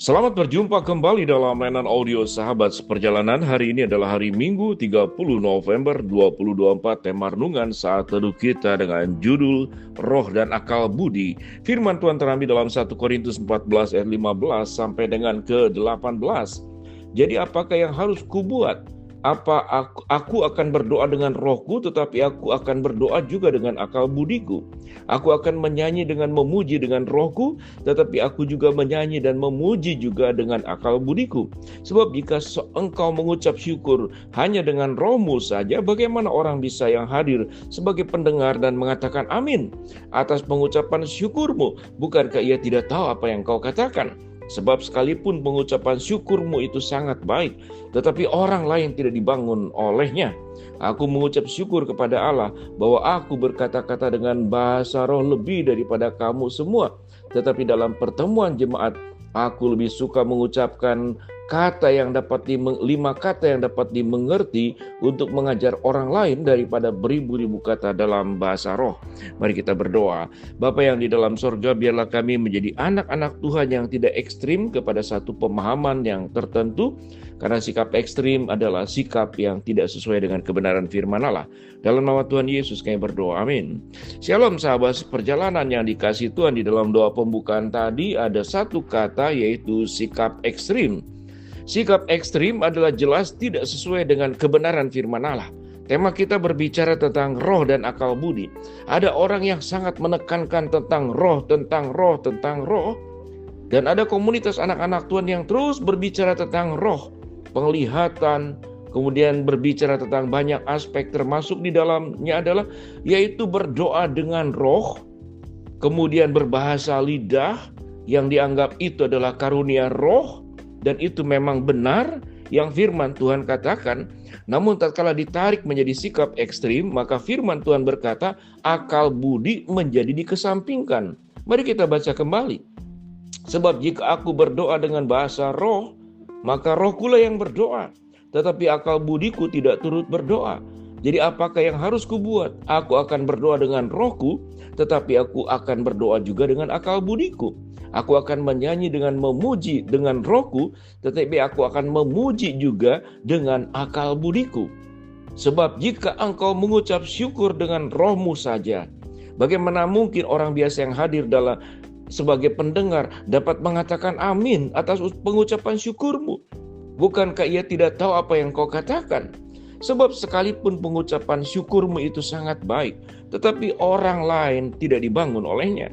Selamat berjumpa kembali dalam mainan audio Sahabat Seperjalanan. Hari ini adalah hari Minggu 30 November 2024. Tema renungan saat teduh kita dengan judul Roh dan Akal Budi. Firman Tuhan terambil dalam 1 Korintus 14 ayat 15 sampai dengan ke-18. Jadi apakah yang harus kubuat? Aku akan berdoa dengan rohku, tetapi aku akan berdoa juga dengan akal budiku. Aku akan menyanyi dengan memuji dengan rohku, tetapi aku juga menyanyi dan memuji juga dengan akal budiku. Sebab jika engkau mengucap syukur hanya dengan rohmu saja, bagaimana orang bisa yang hadir sebagai pendengar dan mengatakan amin atas pengucapan syukurmu? Bukankah ia tidak tahu apa yang kau katakan? Sebab sekalipun pengucapan syukurmu itu sangat baik, tetapi orang lain tidak dibangun olehnya. Aku mengucap syukur kepada Allah bahwa aku berkata-kata dengan bahasa roh lebih daripada kamu semua. Tetapi dalam pertemuan jemaat, aku lebih suka mengucapkan lima kata yang dapat dimengerti untuk mengajar orang lain daripada beribu-ribu kata dalam bahasa roh. Mari kita berdoa. Bapa yang di dalam sorga, biarlah kami menjadi anak-anak Tuhan yang tidak ekstrim kepada satu pemahaman yang tertentu, karena sikap ekstrim adalah sikap yang tidak sesuai dengan kebenaran firman Allah. Dalam nama Tuhan Yesus kami berdoa, amin. Shalom sahabat seperjalanan yang dikasihi Tuhan. Di dalam doa pembukaan tadi ada satu kata, yaitu sikap ekstrim. Sikap ekstrim adalah jelas tidak sesuai dengan kebenaran firman Allah. Tema kita berbicara tentang roh dan akal budi. Ada orang yang sangat menekankan tentang roh. Dan ada komunitas anak-anak Tuhan yang terus berbicara tentang roh, penglihatan, kemudian berbicara tentang banyak aspek, termasuk di dalamnya adalah yaitu berdoa dengan roh, kemudian berbahasa lidah yang dianggap itu adalah karunia roh. Dan itu memang benar yang firman Tuhan katakan. Namun tatkala ditarik menjadi sikap ekstrim, maka firman Tuhan berkata akal budi menjadi dikesampingkan. Mari kita baca kembali. Sebab jika aku berdoa dengan bahasa roh, maka rohku lah yang berdoa, tetapi akal budiku tidak turut berdoa. Jadi apakah yang harus kubuat? Aku akan berdoa dengan rohku, tetapi aku akan berdoa juga dengan akal budiku. Aku akan menyanyi dengan memuji dengan rohku, tetapi aku akan memuji juga dengan akal budiku. Sebab jika engkau mengucap syukur dengan rohmu saja, bagaimana mungkin orang biasa yang hadir sebagai pendengar dapat mengatakan amin atas pengucapan syukurmu? Bukankah ia tidak tahu apa yang kau katakan? Sebab sekalipun pengucapan syukurmu itu sangat baik, tetapi orang lain tidak dibangun olehnya.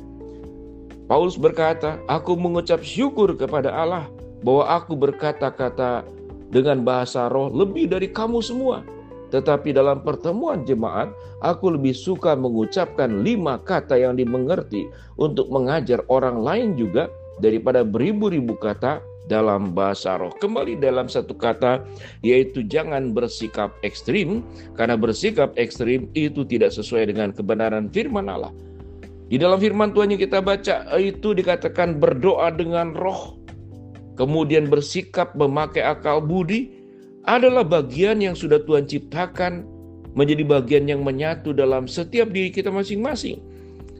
Paulus berkata, aku mengucap syukur kepada Allah bahwa aku berkata-kata dengan bahasa roh lebih dari kamu semua. Tetapi dalam pertemuan jemaat, aku lebih suka mengucapkan 5 kata yang dimengerti untuk mengajar orang lain juga daripada beribu-ribu kata dalam bahasa roh. Kembali dalam satu kata, yaitu jangan bersikap ekstrim, karena bersikap ekstrim itu tidak sesuai dengan kebenaran firman Allah. Di dalam firman Tuhan yang kita baca itu dikatakan berdoa dengan roh, kemudian bersikap memakai akal budi adalah bagian yang sudah Tuhan ciptakan menjadi bagian yang menyatu dalam setiap diri kita masing-masing.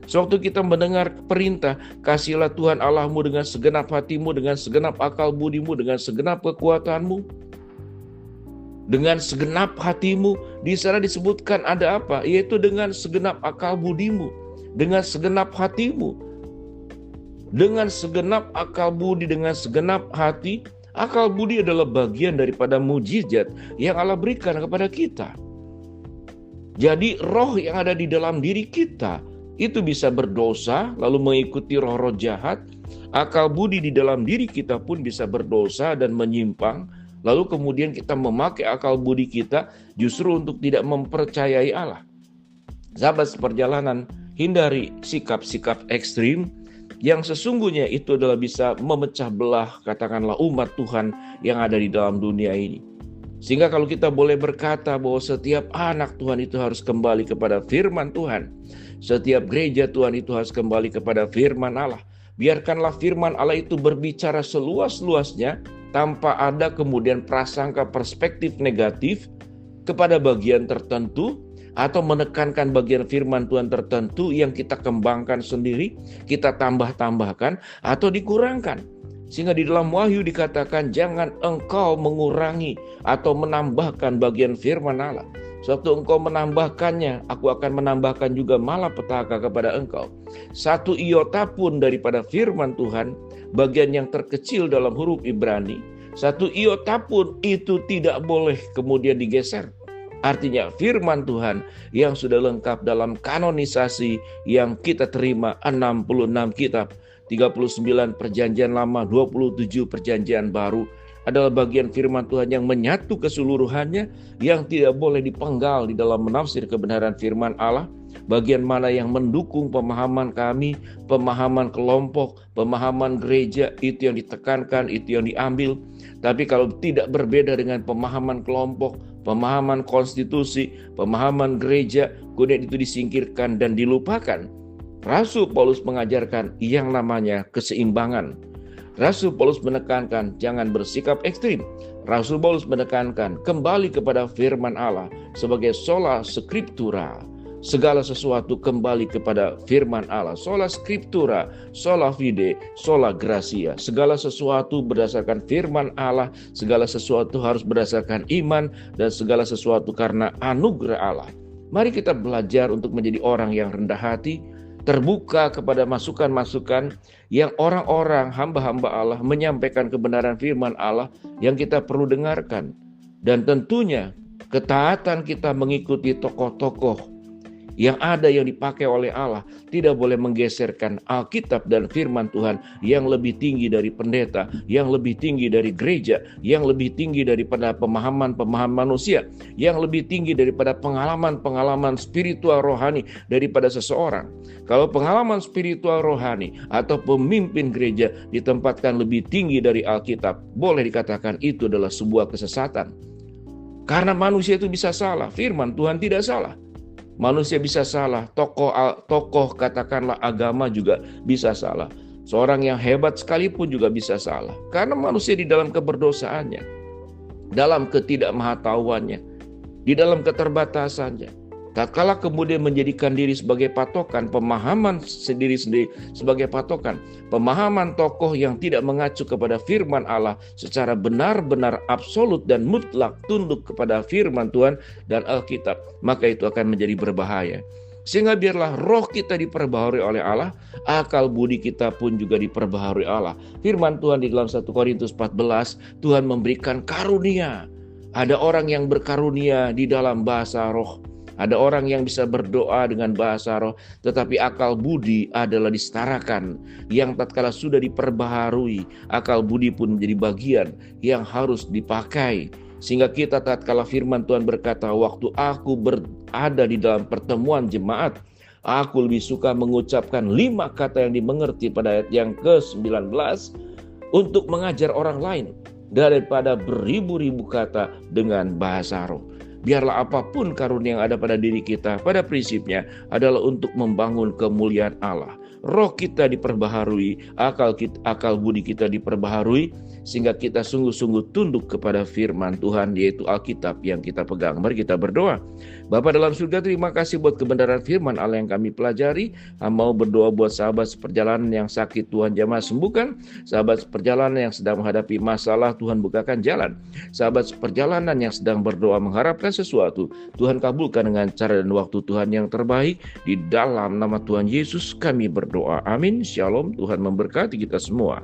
Sewaktu kita mendengar perintah, kasihlah Tuhan Allahmu dengan segenap hatimu, dengan segenap akal budimu, dengan segenap kekuatanmu, dengan segenap hatimu. Di sana disebutkan ada apa? Yaitu dengan segenap akal budimu, dengan segenap hatimu, dengan segenap akal budi, dengan segenap hati. Akal budi adalah bagian daripada mujizat yang Allah berikan kepada kita. Jadi roh yang ada di dalam diri kita itu bisa berdosa lalu mengikuti roh-roh jahat. Akal budi di dalam diri kita pun bisa berdosa dan menyimpang, lalu kemudian kita memakai akal budi kita justru untuk tidak mempercayai Allah. Sahabat seperjalanan, hindari sikap-sikap ekstrim yang sesungguhnya itu adalah bisa memecah belah, katakanlah, umat Tuhan yang ada di dalam dunia ini. Sehingga kalau kita boleh berkata bahwa setiap anak Tuhan itu harus kembali kepada firman Tuhan, setiap gereja Tuhan itu harus kembali kepada firman Allah. Biarkanlah firman Allah itu berbicara seluas-luasnya tanpa ada kemudian prasangka perspektif negatif kepada bagian tertentu, atau menekankan bagian firman Tuhan tertentu yang kita kembangkan sendiri, kita tambah-tambahkan atau dikurangkan. Sehingga di dalam Wahyu dikatakan jangan engkau mengurangi atau menambahkan bagian firman Allah. Suatu engkau menambahkannya, aku akan menambahkan juga malapetaka kepada engkau. Satu iota pun daripada firman Tuhan, bagian yang terkecil dalam huruf Ibrani, satu iota pun itu tidak boleh kemudian digeser. Artinya firman Tuhan yang sudah lengkap dalam kanonisasi yang kita terima 66 kitab, 39 perjanjian lama, 27 perjanjian baru, adalah bagian firman Tuhan yang menyatu keseluruhannya, yang tidak boleh dipenggal di dalam menafsir kebenaran firman Allah. Bagian mana yang mendukung pemahaman kami, pemahaman kelompok, pemahaman gereja, itu yang ditekankan, itu yang diambil. Tapi kalau tidak berbeda dengan pemahaman kelompok, pemahaman konstitusi, pemahaman gereja, kemudian itu disingkirkan dan dilupakan. Rasul Paulus mengajarkan yang namanya keseimbangan. Rasul Paulus menekankan jangan bersikap ekstrim. Rasul Paulus menekankan kembali kepada firman Allah sebagai sola scriptura. Segala sesuatu kembali kepada firman Allah. Sola scriptura, sola fide, sola gratia. Segala sesuatu berdasarkan firman Allah. Segala sesuatu harus berdasarkan iman. Dan segala sesuatu karena anugerah Allah. Mari kita belajar untuk menjadi orang yang rendah hati, terbuka kepada masukan-masukan yang orang-orang hamba-hamba Allah menyampaikan kebenaran firman Allah yang kita perlu dengarkan. Dan tentunya ketaatan kita mengikuti tokoh-tokoh yang ada yang dipakai oleh Allah tidak boleh menggeserkan Alkitab dan firman Tuhan yang lebih tinggi dari pendeta, yang lebih tinggi dari gereja, yang lebih tinggi daripada pemahaman-pemahaman manusia, yang lebih tinggi daripada pengalaman-pengalaman spiritual rohani daripada seseorang. Kalau pengalaman spiritual rohani atau pemimpin gereja ditempatkan lebih tinggi dari Alkitab, boleh dikatakan itu adalah sebuah kesesatan. Karena manusia itu bisa salah, firman Tuhan tidak salah. Manusia bisa salah, tokoh katakanlah agama juga bisa salah. Seorang yang hebat sekalipun juga bisa salah. Karena manusia di dalam keberdosaannya, dalam ketidakmahatauannya, di dalam keterbatasannya. Tatkala kemudian menjadikan diri sebagai patokan, pemahaman sendiri-sendiri sebagai patokan, pemahaman tokoh yang tidak mengacu kepada firman Allah secara benar-benar absolut dan mutlak tunduk kepada firman Tuhan dan Alkitab, maka itu akan menjadi berbahaya. Sehingga biarlah roh kita diperbaharui oleh Allah, akal budi kita pun juga diperbaharui Allah. Firman Tuhan di dalam 1 Korintus 14, Tuhan memberikan karunia. Ada orang yang berkarunia di dalam bahasa roh. Ada orang yang bisa berdoa dengan bahasa roh, tetapi akal budi adalah disetarakan. Yang tatkala sudah diperbaharui, akal budi pun menjadi bagian yang harus dipakai. Sehingga kita tatkala firman Tuhan berkata, waktu aku berada di dalam pertemuan jemaat, aku lebih suka mengucapkan 5 kata yang dimengerti pada ayat yang ke-19 untuk mengajar orang lain daripada beribu-ribu kata dengan bahasa roh. Biarlah apapun karunia yang ada pada diri kita, pada prinsipnya adalah untuk membangun kemuliaan Allah. Roh kita diperbaharui, akal budi kita diperbaharui, sehingga kita sungguh-sungguh tunduk kepada firman Tuhan, yaitu Alkitab yang kita pegang. Mari kita berdoa. Bapa dalam surga, terima kasih buat kebenaran firman Allah yang kami pelajari. Mau berdoa buat sahabat seperjalanan yang sakit, Tuhan jamah sembuhkan. Sahabat seperjalanan yang sedang menghadapi masalah, Tuhan bukakan jalan. Sahabat seperjalanan yang sedang berdoa mengharapkan sesuatu, Tuhan kabulkan dengan cara dan waktu Tuhan yang terbaik. Di dalam nama Tuhan Yesus kami berdoa. Amin. Shalom. Tuhan memberkati kita semua.